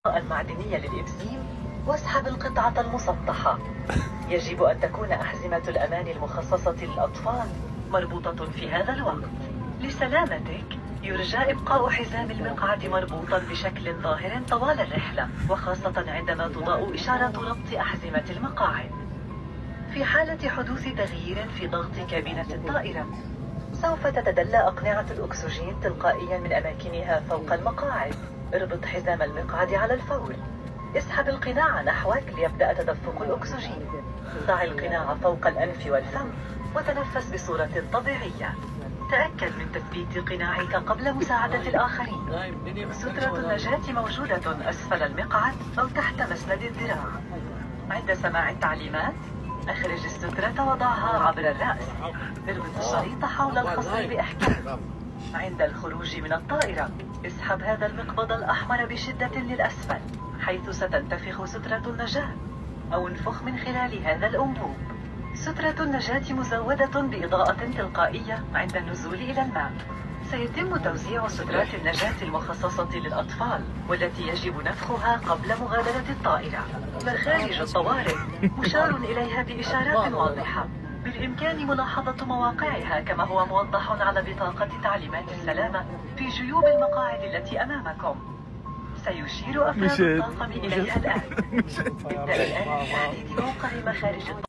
المعدنية للإبزيم واسحب القطعة المسطحة. يجب أن تكون أحزمة الأمان المخصصة للأطفال مربوطة في هذا الوقت. لسلامتك يرجى إبقاء حزام المقعد مربوطا بشكل ظاهر طوال الرحلة، وخاصة عندما تضاء إشارة ربط أحزمة المقاعد. في حالة حدوث تغيير في ضغط كابينة الطائرة، سوف تتدلى أقنعة الأكسجين تلقائيا من أماكنها فوق المقاعد. اربط حزام المقعد على الفور. اسحب القناع نحوك ليبدأ تدفق الأكسجين. ضع القناع فوق الأنف والفم وتنفس بصورة طبيعية. تأكد من تثبيت قناعك قبل مساعدة الآخرين. سترة النجاة موجودة أسفل المقعد أو تحت مسند الذراع. عند سماع التعليمات، أخرج السترة وضعها عبر الرأس. اربط الشريط حول الخصر بإحكام. عند الخروج من الطائرة، اسحب هذا المقبض الأحمر بشدة للأسفل حيث ستنتفخ سترة النجاة، أو انفخ من خلال هذا الأنبوب. سترة النجاة مزودة بإضاءة تلقائية عند النزول إلى الماء. سيتم توزيع سترات النجاة المخصصة للأطفال والتي يجب نفخها قبل مغادرة الطائرة. مخارج الطوارئ مشار إليها بإشارات واضحة، بالإمكان ملاحظة مواقعها كما هو موضح على بطاقة تعليمات السلامة في جيوب المقاعد التي أمامكم. سيشير أفراد الطاقم إليها الآن. ابدأ الآن بتحديد موقع مخارج الطوارئ.